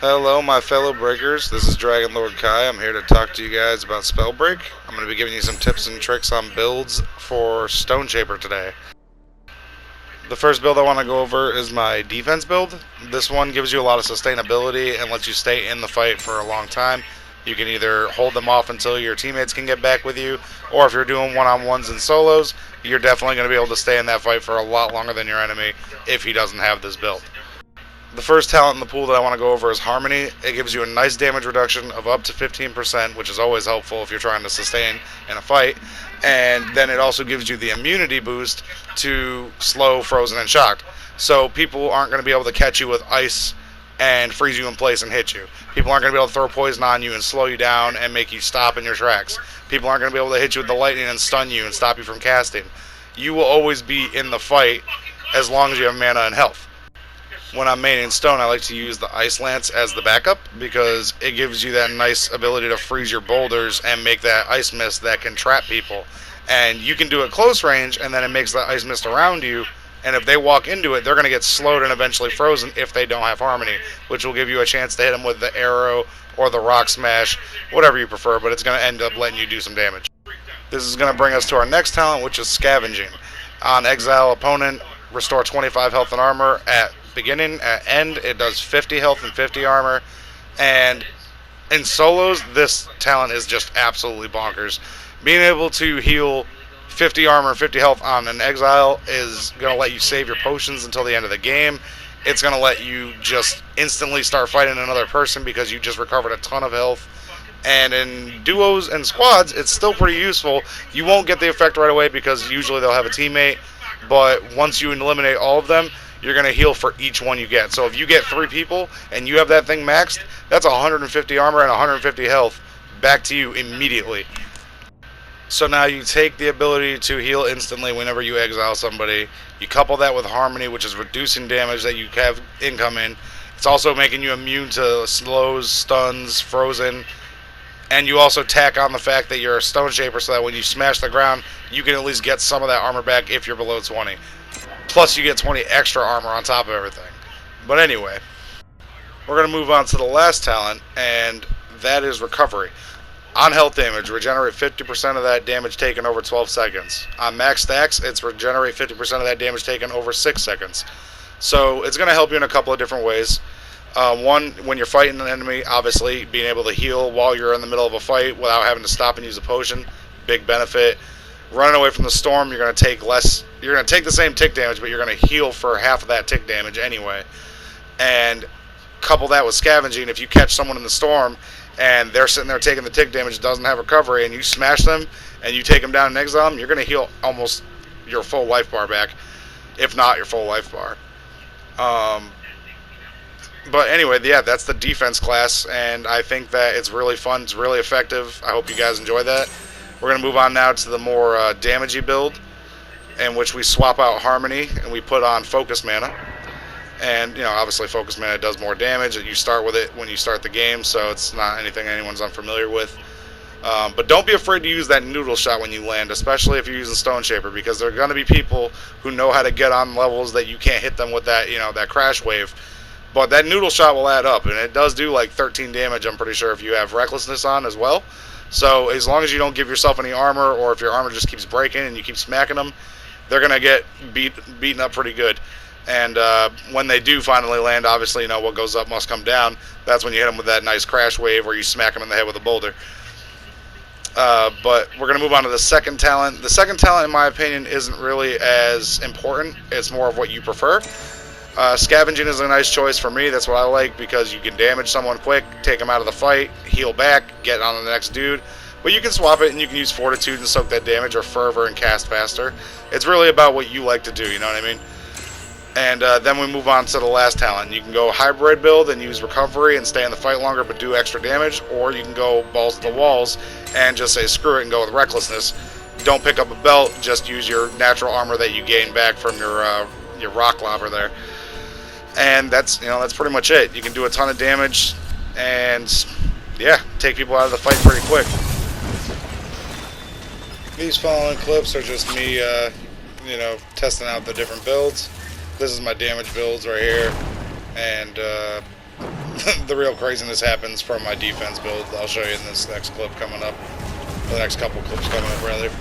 Hello, my fellow breakers. This is Dragon Lord Kai. I'm here to talk to you guys about Spellbreak. I'm going to be giving you some tips and tricks on builds for Stoneshaper today. The first build I want to go over is my defense build. This one gives you a lot of sustainability and lets you stay in the fight for a long time. You can either hold them off until your teammates can get back with you, or if you're doing one-on-ones and solos, you're definitely going to be able to stay in that fight for a lot longer than your enemy if he doesn't have this build. The first talent in the pool that I want to go over is Harmony. It gives you a nice damage reduction of up to 15%, which is always helpful if you're trying to sustain in a fight. And then it also gives you the immunity boost to slow, frozen, and shocked. So people aren't going to be able to catch you with ice and freeze you in place and hit you. People aren't going to be able to throw poison on you and slow you down and make you stop in your tracks. People aren't going to be able to hit you with the lightning and stun you and stop you from casting. You will always be in the fight as long as you have mana and health. When I'm maining stone, I like to use the Ice Lance as the backup because it gives you that nice ability to freeze your boulders and make that ice mist that can trap people. And you can do it close range, and then it makes that ice mist around you, and if they walk into it, they're going to get slowed and eventually frozen if they don't have Harmony, which will give you a chance to hit them with the arrow or the rock smash, whatever you prefer, but it's going to end up letting you do some damage. This is going to bring us to our next talent, which is Scavenging. On Exile opponent, restore 25 health and armor at beginning. At end, it does 50 health and 50 armor. And in solos, this talent is just absolutely bonkers. Being able to heal 50 armor and 50 health on an Exile is going to let you save your potions until the end of the game. It's going to let you just instantly start fighting another person because you just recovered a ton of health. And in duos and squads, it's still pretty useful. You won't get the effect right away because usually they'll have a teammate. But once you eliminate all of them, you're going to heal for each one you get. So if you get 3 people and you have that thing maxed, that's 150 armor and 150 health back to you immediately. So now you take the ability to heal instantly whenever you exile somebody. You couple that with Harmony, which is reducing damage that you have incoming. It's also making you immune to slows, stuns, frozen. And you also tack on the fact that you're a Stoneshaper so that when you smash the ground, you can at least get some of that armor back if you're below 20. Plus you get 20 extra armor on top of everything. But anyway, we're going to move on to the last talent, and that is Recovery. On health damage, regenerate 50% of that damage taken over 12 seconds. On max stacks, it's regenerate 50% of that damage taken over 6 seconds. So it's going to help you in a couple of different ways. One, when you're fighting an enemy, obviously being able to heal while you're in the middle of a fight without having to stop and use a potion, big benefit. Running away from the storm, you're going to take less. You're going to take the same tick damage, but you're going to heal for half of that tick damage anyway. And couple that with Scavenging. If you catch someone in the storm and they're sitting there taking the tick damage, doesn't have recovery, and you smash them and you take them down and exile them, you're going to heal almost your full life bar back, if not your full life bar. But anyway, yeah, that's the defense class, and I think that it's really fun. It's really effective. I hope you guys enjoy that. We're going to move on now to the more damagey build, in which we swap out Harmony and we put on Focus Mana. And, you know, obviously Focus Mana does more damage. You start with it when you start the game, so it's not anything anyone's unfamiliar with. But don't be afraid to use that noodle shot when you land, especially if you're using Stoneshaper, because there are going to be people who know how to get on levels that you can't hit them with that, you know, that crash wave. But that noodle shot will add up, and it does do like 13 damage, I'm pretty sure, if you have Recklessness on as well. So as long as you don't give yourself any armor, or if your armor just keeps breaking and you keep smacking them, they're going to get beaten up pretty good. And when they do finally land, obviously, you know, what goes up must come down. That's when you hit them with that nice crash wave where you smack them in the head with a boulder. But we're going to move on to the second talent. The second talent, in my opinion, isn't really as important. It's more of what you prefer. Scavenging is a nice choice for me. That's what I like because you can damage someone quick, take them out of the fight, heal back, get on to the next dude. But you can swap it and you can use Fortitude and soak that damage, or Fervor and cast faster. It's really about what you like to do, you know what I mean? And then we move on to the last talent. You can go hybrid build and use Recovery and stay in the fight longer but do extra damage, or you can go balls to the walls and just say screw it and go with Recklessness. Don't pick up a belt, just use your natural armor that you gain back from your rock lobber there. And that's, you know, that's pretty much it. You can do a ton of damage and, yeah, take people out of the fight pretty quick. These following clips are just me, you know, testing out the different builds. This is my damage builds right here, and the real craziness happens from my defense build. I'll show you in this next clip coming up. The next couple clips coming up, rather.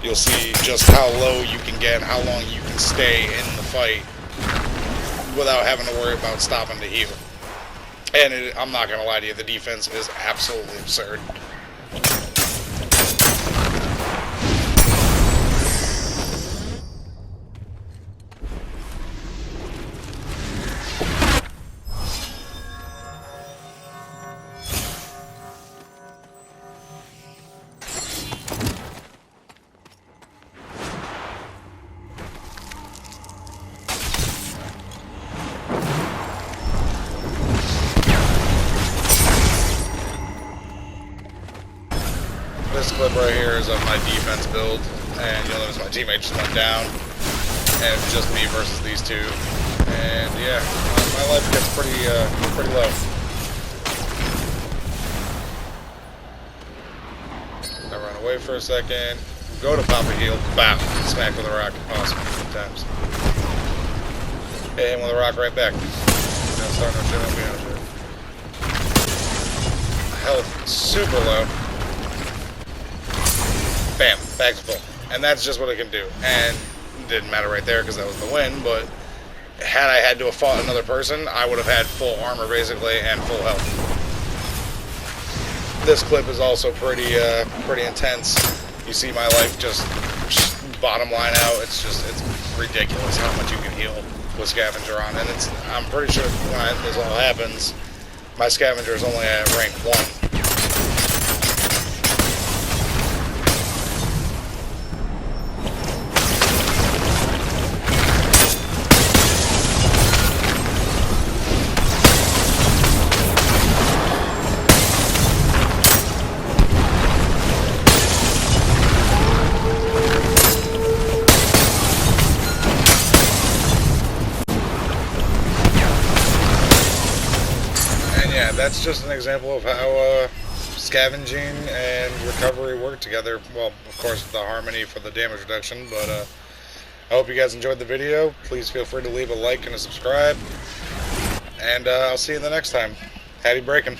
You'll see just how low you can get and how long you can stay in the fight without having to worry about stopping to heal. And I'm not going to lie to you, the defense is absolutely absurd. This clip right here is of my defense build, and you'll notice my teammate just went down, and it's just me versus these two. And yeah, my life gets pretty low. I run away for a second, go to pop a heal, bam, smack with a rock. Awesome, good times. Hit him with a rock right back. Don't start no shit, don't be no shit. Health super low. Bam, bag's full. And that's just what it can do. And it didn't matter right there because that was the win, but had I had to have fought another person, I would have had full armor basically and full health. This clip is also pretty intense. You see my life just bottom line out. It's ridiculous how much you can heal with Scavenger on. And I'm pretty sure when this all happens, my Scavenger is only at rank 1. Yeah, that's just an example of how scavenging and recovery work together. Well, of course, the harmony for the damage reduction, but I hope you guys enjoyed the video. Please feel free to leave a like and a subscribe, and I'll see you the next time. Happy breaking.